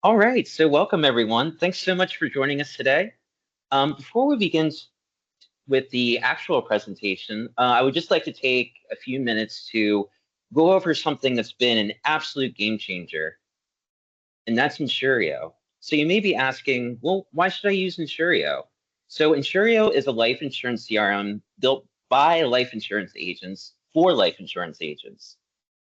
All right, so welcome everyone. Thanks so much for joining us today. Before we begin with the actual presentation, I would just like to take a few minutes to go over something that's been an absolute game changer, and that's Insurio. So you may be asking, well, why should I use Insurio? So Insurio is a life insurance CRM built by life insurance agents for life insurance agents.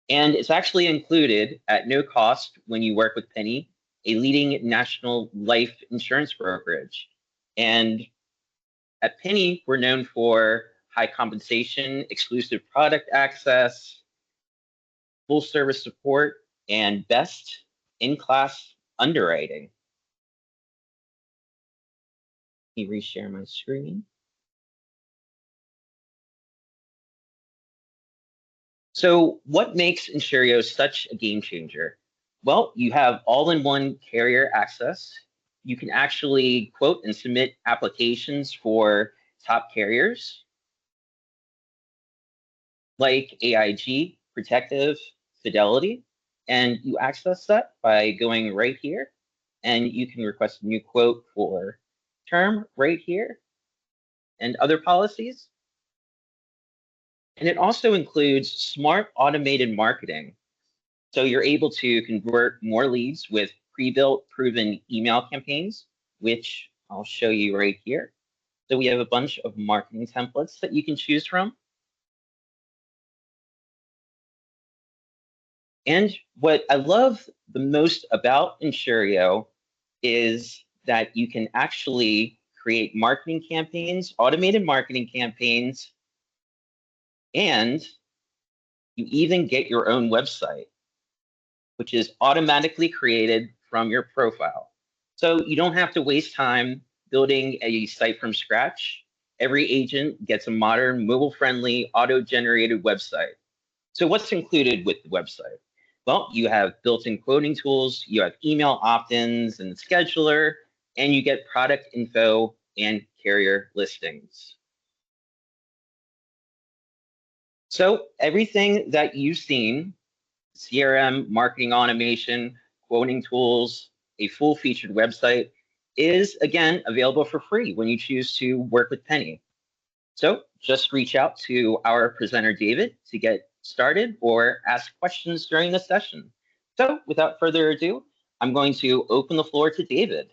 And it's actually included at no cost when you work with Penny, a leading national life insurance brokerage. And at Penny, we're known for high compensation, exclusive product access, full service support, and best in class underwriting. Let me reshare my screen. So, what makes Insurio such a game changer? Well, you have all in one carrier access. You can actually quote and submit applications for top carriers like AIG, Protective, Fidelity, and you access that by going right here. And you can request a new quote for term right here and other policies. And it also includes smart automated marketing. So you're able to convert more leads with pre-built, proven email campaigns, which I'll show you right here. So we have a bunch of marketing templates that you can choose from. And what I love the most about Insurio is that you can actually create marketing campaigns, automated marketing campaigns, and you even get your own website, which is automatically created from your profile. So you don't have to waste time building a site from scratch. Every agent gets a modern, mobile-friendly, auto-generated website. So what's included with the website? Well, you have built-in quoting tools, you have email opt-ins and scheduler, and you get product info and carrier listings. So everything that you've seen, CRM, marketing automation, quoting tools, a full featured website is again available for free when you choose to work with Penny. So just reach out to our presenter, David, to get started or ask questions during the session. So without further ado, I'm going to open the floor to David.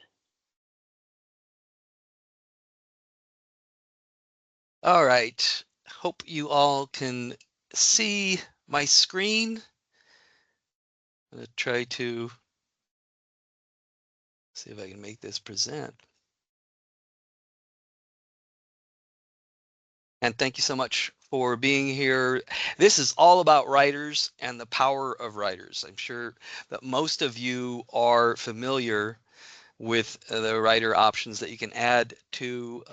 All right, hope you all can see my screen. I'm going to try to see if I can make this present. And thank you so much for being here. This is all about writers and the power of writers. I'm sure that most of you are familiar with the writer options that you can add to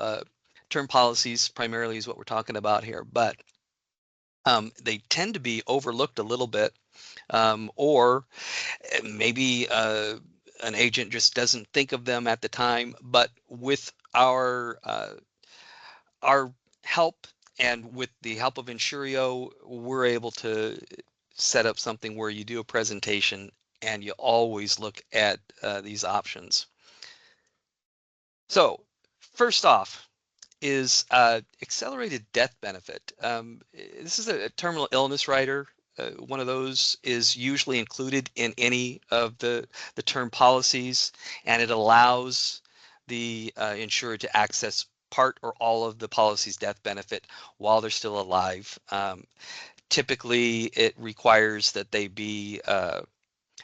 term policies, primarily is what we're talking about here. But they tend to be overlooked a little bit, or maybe an agent just doesn't think of them at the time. But with our help and with the help of Insurio, we're able to set up something where you do a presentation and you always look at these options. So first off is accelerated death benefit. This is a terminal illness rider. One of those is usually included in any of the term policies, and it allows the insurer to access part or all of the policy's death benefit while they're still alive. Typically, it requires that they be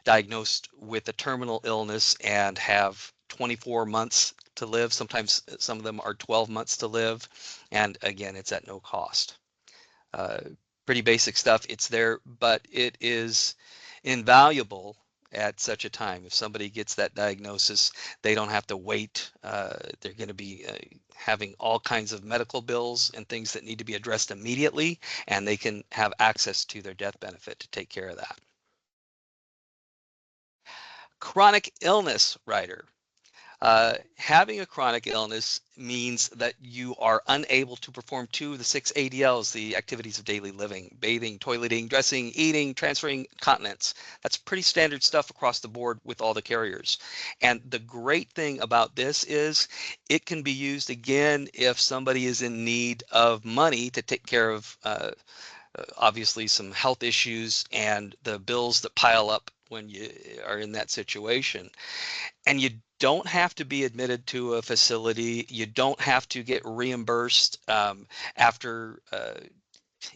diagnosed with a terminal illness and have 24 months to live. Sometimes some of them are 12 months to live. And again, it's at no cost. Pretty basic stuff. It's there, but it is invaluable at such a time. If somebody gets that diagnosis, they don't have to wait. They're going to be having all kinds of medical bills and things that need to be addressed immediately, and they can have access to their death benefit to take care of that. Chronic illness rider. Having a chronic illness means that you are unable to perform 2 of the 6 ADLs, the activities of daily living: bathing, toileting, dressing, eating, transferring continence. That's pretty standard stuff across the board with all the carriers. And the great thing about this is it can be used again if somebody is in need of money to take care of obviously some health issues and the bills that pile up when you are in that situation. And you don't have to be admitted to a facility. You don't have to get reimbursed after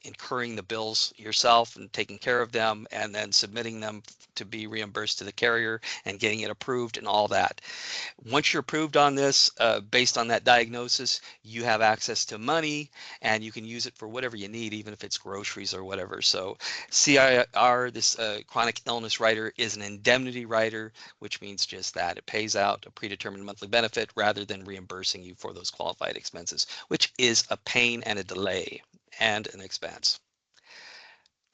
incurring the bills yourself and taking care of them and then submitting them to be reimbursed to the carrier and getting it approved and all that. Once you're approved on this, based on that diagnosis, you have access to money and you can use it for whatever you need, even if it's groceries or whatever. So CIR, this chronic illness rider, is an indemnity rider, which means just that. It pays out a predetermined monthly benefit rather than reimbursing you for those qualified expenses, which is a pain and a delay and an expense.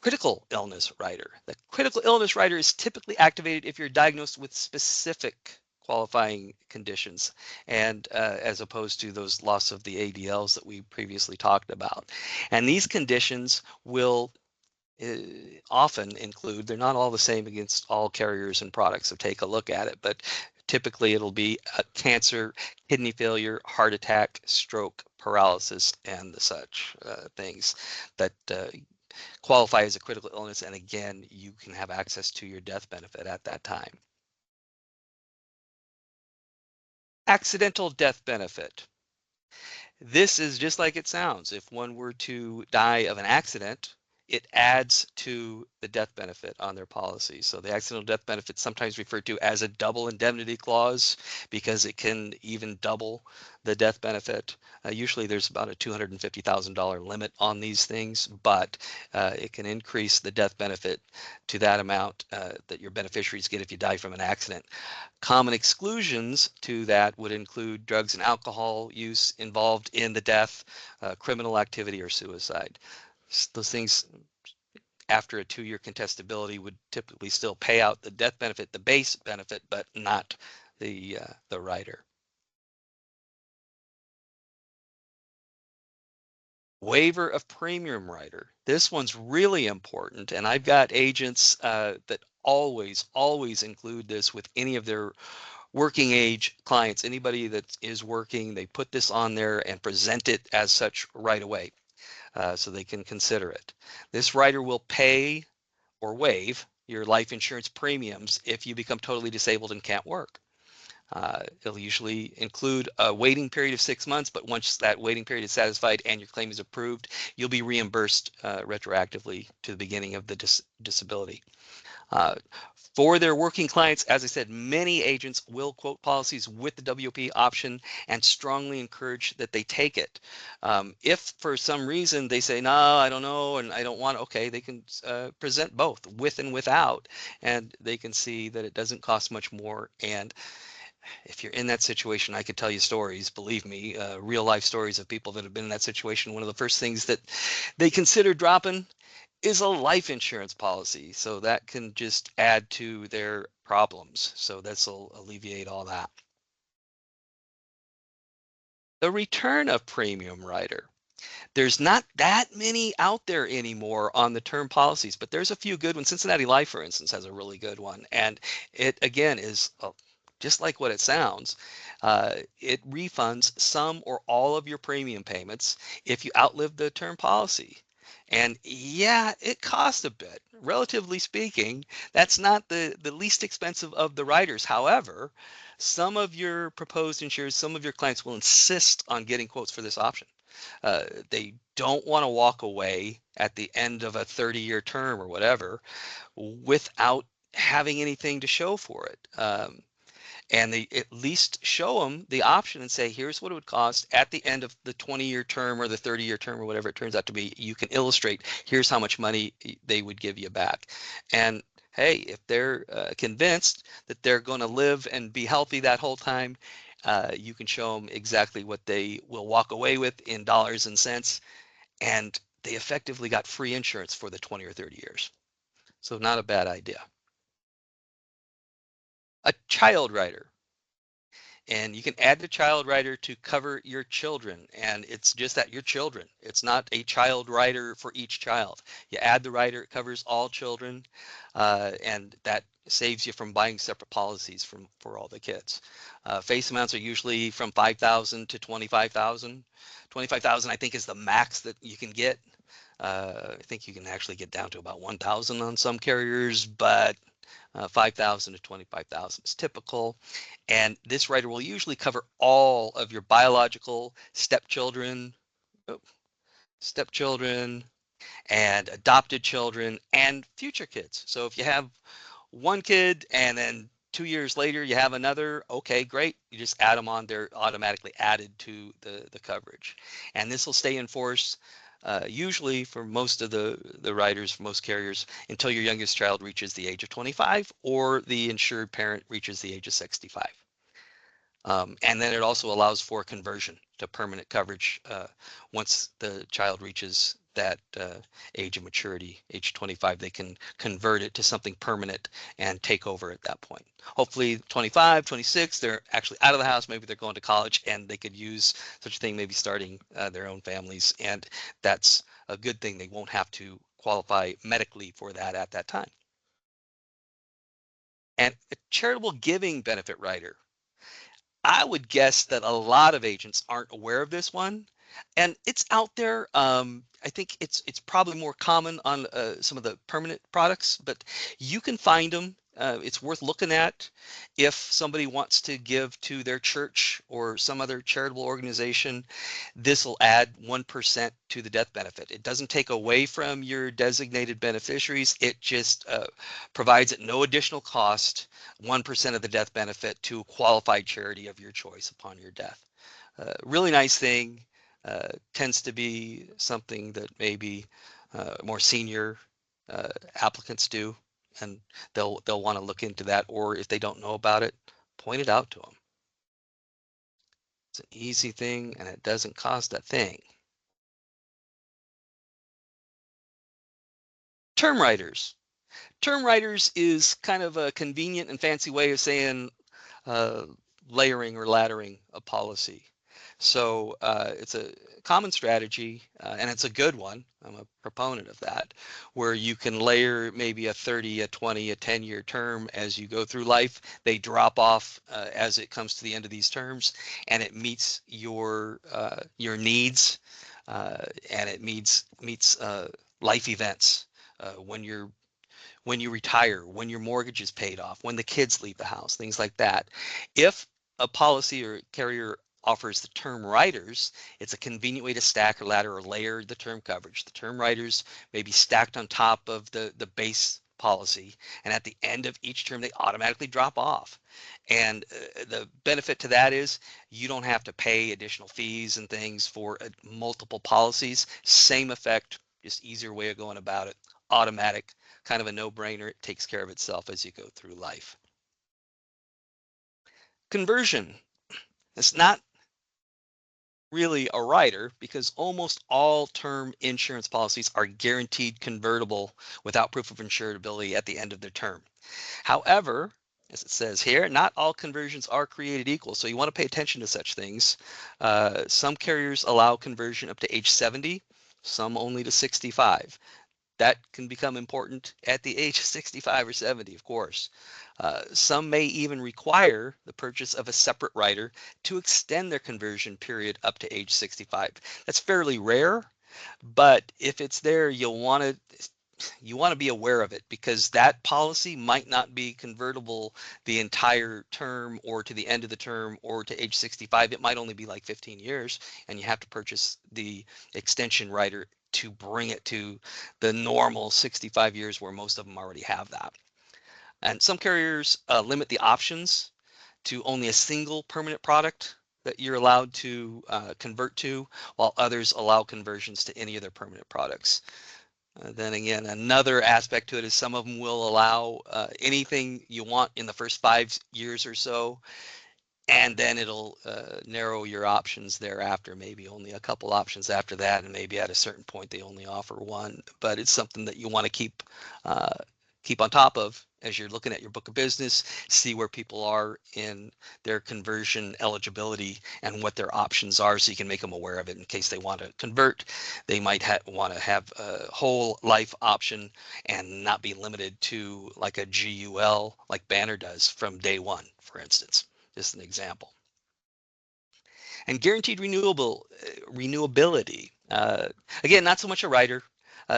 Critical illness rider. The critical illness rider is typically activated if you're diagnosed with specific qualifying conditions, and as opposed to those loss of the ADLs that we previously talked about. And these conditions will often include, they're not all the same against all carriers and products, so take a look at it, but typically it'll be cancer, kidney failure, heart attack, stroke, paralysis, and the such things that qualify as a critical illness, and again, you can have access to your death benefit at that time. Accidental death benefit. This is just like it sounds. If one were to die of an accident, it adds to the death benefit on their policy. So the accidental death benefit is sometimes referred to as a double indemnity clause because it can even double the death benefit. Usually there's about a $250,000 limit on these things, but it can increase the death benefit to that amount that your beneficiaries get if you die from an accident. Common exclusions to that would include drugs and alcohol use involved in the death, criminal activity, or suicide. Those things after a 2-year contestability would typically still pay out the death benefit, the base benefit, but not the rider. Waiver of premium rider. This one's really important, and I've got agents that always include this with any of their working age clients. Anybody that is working, they put this on there and present it as such right away. So they can consider it. This rider will pay or waive your life insurance premiums if you become totally disabled and can't work. It'll usually include a waiting period of 6 months, but once that waiting period is satisfied and your claim is approved, you'll be reimbursed retroactively to the beginning of the disability. For their working clients, as I said, many agents will quote policies with the WP option and strongly encourage that they take it. If for some reason they say, no, I don't know, and I don't want, okay, they can present both with and without, and they can see that it doesn't cost much more. And if you're in that situation, I could tell you stories, believe me, real life stories of people that have been in that situation. One of the first things that they consider dropping is a life insurance policy. So that can just add to their problems. So this will alleviate all that. The return of premium rider. There's not that many out there anymore on the term policies, but there's a few good ones. Cincinnati Life, for instance, has a really good one. And it, again, is just like what it sounds. It refunds some or all of your premium payments if you outlive the term policy. And yeah, it costs a bit. Relatively speaking, that's not the least expensive of the riders. However, some of your proposed insurers, some of your clients will insist on getting quotes for this option. They don't want to walk away at the end of a 30-year term or whatever without having anything to show for it. And they at least show them the option and say, here's what it would cost at the end of the 20-year term or the 30-year term or whatever it turns out to be. You can illustrate, here's how much money they would give you back. And hey, if they're convinced that they're going to live and be healthy that whole time, you can show them exactly what they will walk away with in dollars and cents. And they effectively got free insurance for the 20 or 30 years. So not a bad idea. A child rider. And you can add the child rider to cover your children, and it's just that your children. It's not a child rider for each child. You add the rider, it covers all children, and that saves you from buying separate policies for all the kids. Face amounts are usually from 5,000 to 25,000. 25,000, I think, is the max that you can get. I think you can actually get down to about 1,000 on some carriers, but 5,000 to 25,000 is typical. And this rider will usually cover all of your biological stepchildren, oh, stepchildren, and adopted children and future kids. So if you have one kid and then 2 years later you have another, okay, great. You just add them on, they're automatically added to the coverage. And this will stay in force usually for most of the riders, for most carriers, until your youngest child reaches the age of 25 or the insured parent reaches the age of 65. And then it also allows for conversion to permanent coverage once the child reaches that age of maturity, age 25, they can convert it to something permanent and take over at that point. Hopefully 25, 26, they're actually out of the house, maybe they're going to college and they could use such a thing, maybe starting their own families. And that's a good thing. They won't have to qualify medically for that at that time. And a charitable giving benefit rider. I would guess that a lot of agents aren't aware of this one, and it's out there. I think it's probably more common on some of the permanent products, but you can find them. It's worth looking at if somebody wants to give to their church or some other charitable organization. This will add 1% to the death benefit. It doesn't take away from your designated beneficiaries. It just provides at no additional cost 1% of the death benefit to a qualified charity of your choice upon your death. Really nice thing. Tends to be something that maybe more senior applicants do, and they'll want to look into that, or if they don't know about it, point it out to them. It's an easy thing and it doesn't cost a thing. Term riders. Term riders is kind of a convenient and fancy way of saying uh, layering or laddering a policy. So it's a common strategy, and it's a good one. I'm a proponent of that, where you can layer maybe a 30, a 20, a 10-year term as you go through life. They drop off as it comes to the end of these terms, and it meets your needs, and it meets life events when you retire, when your mortgage is paid off, when the kids leave the house, things like that. If a policy or carrier offers the term riders, it's a convenient way to stack or ladder or layer the term coverage. The term riders may be stacked on top of the base policy, and at the end of each term, they automatically drop off. And the benefit to that is you don't have to pay additional fees and things for multiple policies. Same effect, just easier way of going about it. Automatic, kind of a no-brainer. It takes care of itself as you go through life. Conversion. It's not really a rider because almost all term insurance policies are guaranteed convertible without proof of insurability at the end of their term. However, as it says here, not all conversions are created equal, so you want to pay attention to such things. Some carriers allow conversion up to age 70, some only to 65. That can become important at the age of 65 or 70, of course. Some may even require the purchase of a separate rider to extend their conversion period up to age 65. That's fairly rare, but if it's there, you want to be aware of it because that policy might not be convertible the entire term or to the end of the term or to age 65. It might only be like 15 years, and you have to purchase the extension rider to bring it to the normal 65 years where most of them already have that. And some carriers limit the options to only a single permanent product that you're allowed to convert to, while others allow conversions to any of their permanent products. Then again, another aspect to it is some of them will allow anything you want in the first 5 years or so, and then it'll narrow your options thereafter, maybe only a couple options after that, and maybe at a certain point they only offer one. But it's something that you want to keep on top of as you're looking at your book of business, see where people are in their conversion eligibility and what their options are, so you can make them aware of it in case they want to convert. They might want to have a whole life option and not be limited to like a GUL like Banner does from day one, for instance. Just an example. And guaranteed renewability. Again, not so much a rider.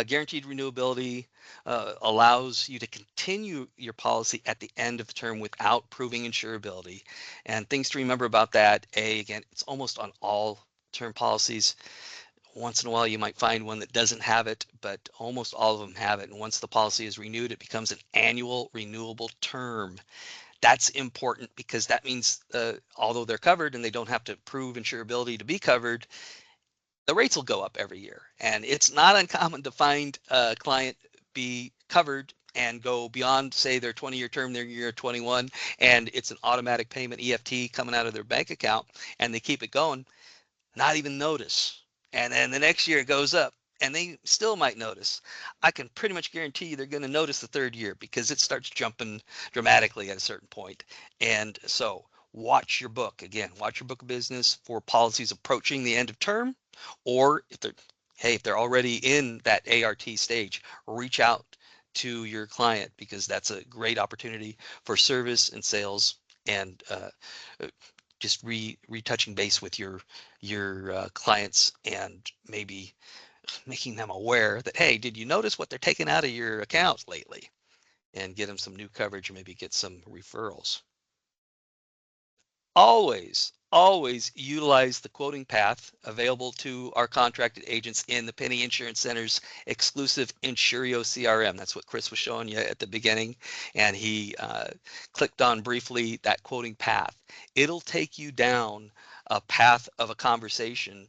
Guaranteed renewability allows you to continue your policy at the end of the term without proving insurability. And things to remember about that, again, it's almost on all term policies. Once in a while, you might find one that doesn't have it, but almost all of them have it. And once the policy is renewed, it becomes an annual renewable term. That's important because that means although they're covered and they don't have to prove insurability to be covered, the rates will go up every year. And it's not uncommon to find a client be covered and go beyond, say, their 20-year term, their year 21, and it's an automatic payment EFT coming out of their bank account, and they keep it going, not even notice. And then the next year it goes up, and they still might notice. I can pretty much guarantee you they're going to notice the third year because it starts jumping dramatically at a certain point. And so watch your book. Again, watch your book of business for policies approaching the end of term, or if they're already in that ART stage, reach out to your client because that's a great opportunity for service and sales and just retouching base with your clients and maybe making them aware that, hey, did you notice what they're taking out of your accounts lately? And get them some new coverage or maybe get some referrals. Always utilize the quoting path available to our contracted agents in the Penny Insurance Center's exclusive Insurio CRM. That's what Chris was showing you at the beginning. And he clicked on briefly that quoting path. It'll take you down a path of a conversation,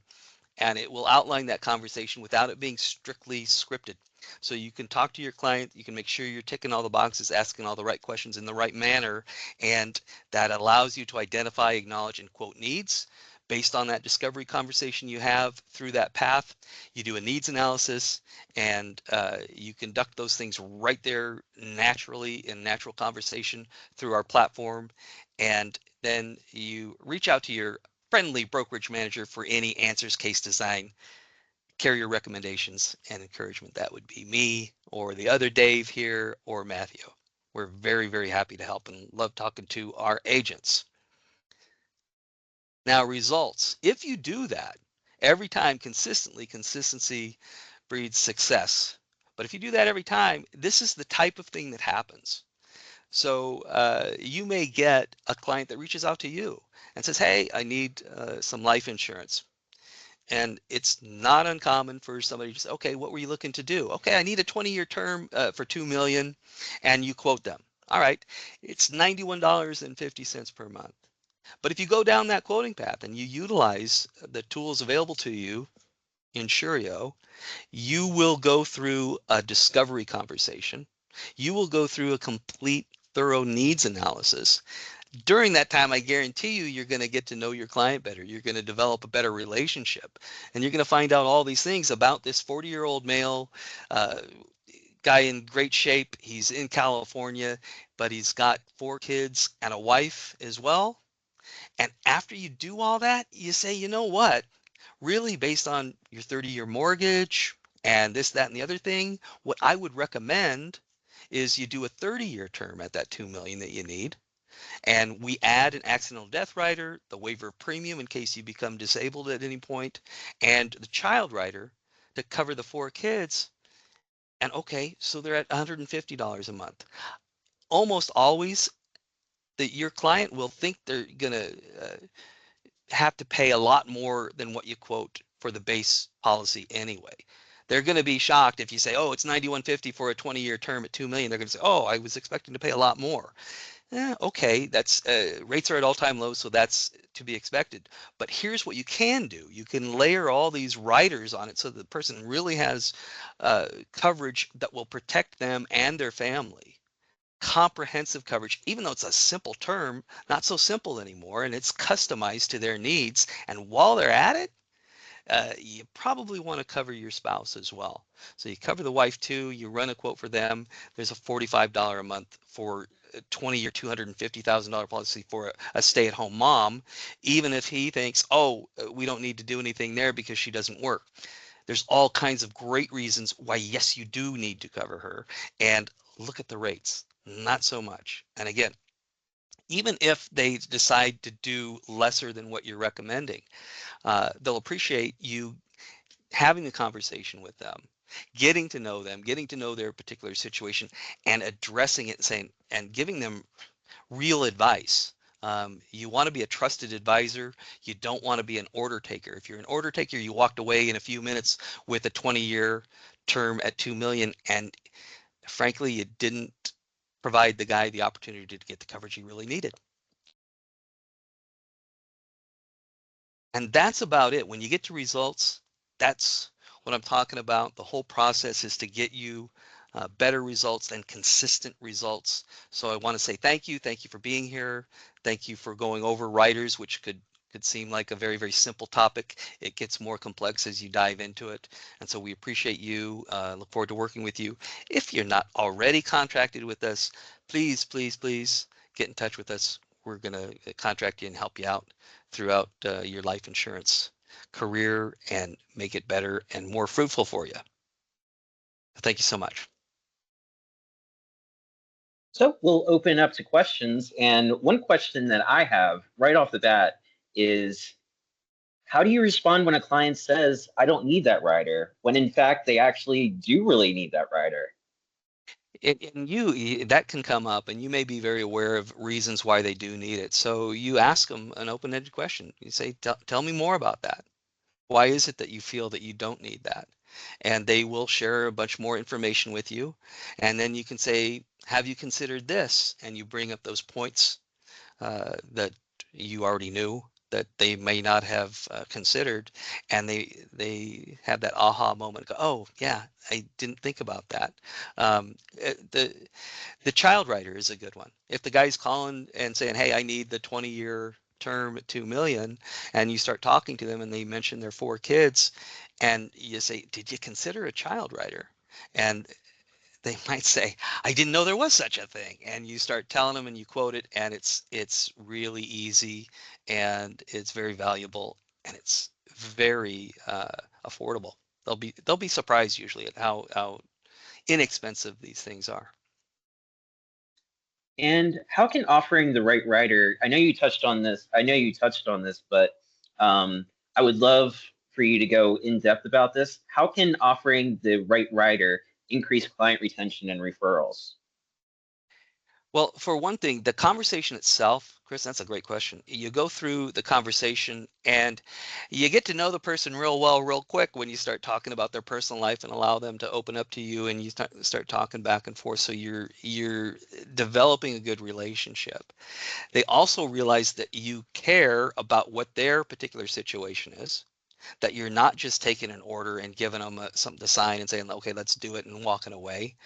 and it will outline that conversation without it being strictly scripted. So you can talk to your client, you can make sure you're ticking all the boxes, asking all the right questions in the right manner, and that allows you to identify, acknowledge, and quote needs. Based on that discovery conversation you have through that path, you do a needs analysis, and you conduct those things right there naturally in natural conversation through our platform. And then you reach out to your friendly brokerage manager for any answers, case design, carrier recommendations, and encouragement. That would be me or the other Dave here or Matthew. We're very happy to help and love talking to our agents. Now, results. If you do that every time consistently, consistency breeds success. But if you do that every time, this is the type of thing that happens. So you may get a client that reaches out to you and says, hey, I need some life insurance. And it's not uncommon for somebody to say, okay, what were you looking to do? Okay, I need a 20-year term for $2 million, and you quote them. All right, it's $91.50 per month. But if you go down that quoting path and you utilize the tools available to you in Insurio, you will go through a discovery conversation. You will go through a complete, thorough needs analysis. During that time, I guarantee you, you're going to get to know your client better. You're going to develop a better relationship, and you're going to find out all these things about this 40-year-old male guy in great shape. He's in California, but he's got 4 kids and a wife as well. And after you do all that, you say, you know what? Really, based on your 30-year mortgage and this, that, and the other thing, what I would recommend is you do a 30-year term at that $2 million that you need. And we add an accidental death rider, the waiver of premium in case you become disabled at any point, and the child rider to cover the 4 kids. And okay, so they're at $150 a month. Almost always, your client will think they're going to have to pay a lot more than what you quote for the base policy anyway. They're going to be shocked if you say, oh, it's $91.50 for a 20-year term at $2 million. They're going to say, oh, I was expecting to pay a lot more. Okay, that's rates are at all-time lows, so that's to be expected. But here's what you can do. You can layer all these riders on it so the person really has coverage that will protect them and their family. Comprehensive coverage, even though it's a simple term, not so simple anymore, and it's customized to their needs. And while they're at it, you probably want to cover your spouse as well. So you cover the wife too, you run a quote for them. There's a $45 a month for a 20-year, $250,000 policy for a stay-at-home mom, even if he thinks, oh, we don't need to do anything there because she doesn't work. There's all kinds of great reasons why, yes, you do need to cover her. And look at the rates, not so much. And again, even if they decide to do lesser than what you're recommending, they'll appreciate you having a conversation with them, getting to know them, getting to know their particular situation, and addressing it and saying and giving them real advice. You want to be a trusted advisor. You don't want to be an order taker. If you're an order taker, you walked away in a few minutes with a 20-year term at 2 million, and frankly, you didn't provide the guy the opportunity to get the coverage he really needed. And that's about it. When you get to results, that's what I'm talking about. The whole process is to get you better results and consistent results. So I want to say thank you. Thank you for being here. Thank you for going over riders, which could seem like a very, very simple topic. It gets more complex as you dive into it. And so we appreciate you. Look forward to working with you. If you're not already contracted with us, please, please, please get in touch with us. We're going to contract you and help you out throughout your life insurance career and make it better and more fruitful for you. Thank you so much. So we'll open up to questions. And one question that I have right off the bat is, how do you respond when a client says, I don't need that rider, when in fact they actually do really need that rider? And that can come up, and you may be very aware of reasons why they do need it. So you ask them an open-ended question. You say, tell me more about that. Why is it that you feel that you don't need that? And they will share a bunch more information with you. And then you can say, have you considered this? And you bring up those points that you already knew that they may not have considered, and they have that aha moment. Go, oh yeah, I didn't think about that. The child writer is a good one. If the guy's calling and saying, hey, I need the 20-year term at 2 million, and you start talking to them and they mention their 4 kids, and you say, did you consider a child writer? And they might say, I didn't know there was such a thing. And you start telling them and you quote it, and it's really easy, and it's very valuable, and it's very affordable. They'll be surprised usually at how inexpensive these things are. And how can offering the right rider, I know you touched on this, but I would love for you to go in depth about this. How can offering the right rider increase client retention and referrals? Well, for one thing, the conversation itself, Chris, that's a great question. You go through the conversation and you get to know the person real well, real quick when you start talking about their personal life and allow them to open up to you, and you start talking back and forth. So you're developing a good relationship. They also realize that you care about what their particular situation is, that you're not just taking an order and giving them something to sign and saying, okay, let's do it, and walking away,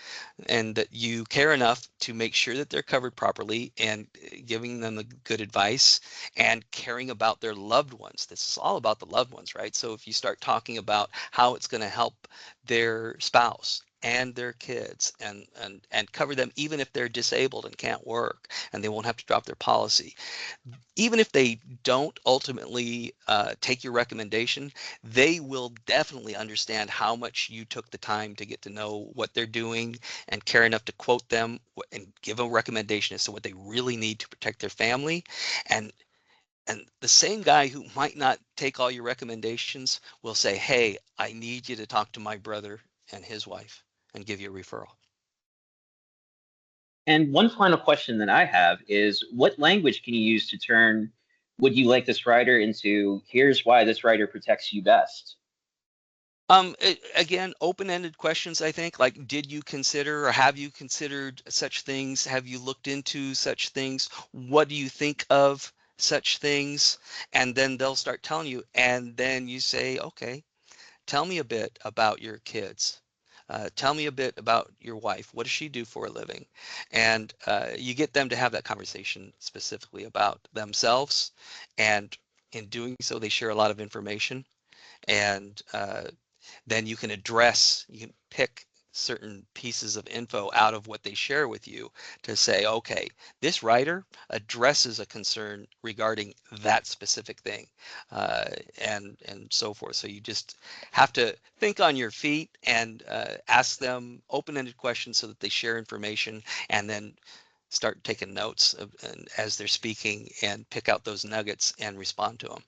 and that you care enough to make sure that they're covered properly and giving them the good advice and caring about their loved ones. This is all about the loved ones, right? So if you start talking about how it's going to help their spouse and their kids and cover them even if they're disabled and can't work, and they won't have to drop their policy, even if they don't ultimately take your recommendation, they will definitely understand how much you took the time to get to know what they're doing and care enough to quote them and give a recommendation as to what they really need to protect their family. And the same guy who might not take all your recommendations will say, hey, I need you to talk to my brother and his wife and give you a referral. And one final question that I have is, what language can you use to turn would you like this rider into here's why this rider protects you best? Again, open-ended questions, I think, like, did you consider or have you considered such things? Have you looked into such things? What do you think of such things? And then they'll start telling you, and then you say, okay, tell me a bit about your kids. Tell me a bit about your wife. What does she do for a living? And you get them to have that conversation specifically about themselves. And in doing so, they share a lot of information. and then you can pick certain pieces of info out of what they share with you to say, okay, this writer addresses a concern regarding that specific thing, and so forth. So you just have to think on your feet and ask them open-ended questions so that they share information, and then start taking notes as they're speaking and pick out those nuggets and respond to them.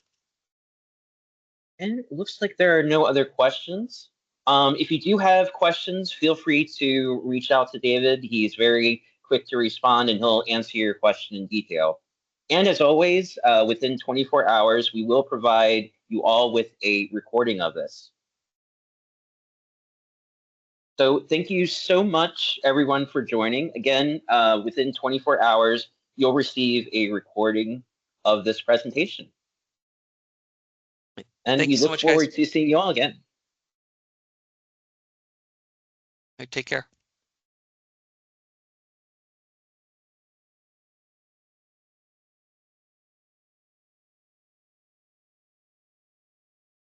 And it looks like there are no other questions. If you do have questions, feel free to reach out to David. He's very quick to respond and he'll answer your question in detail. And as always, within 24 hours, we will provide you all with a recording of this. So thank you so much, everyone, for joining. Again, within 24 hours, you'll receive a recording of this presentation. And Thank we you so look much, guys. forward to seeing you all again. All right, take care.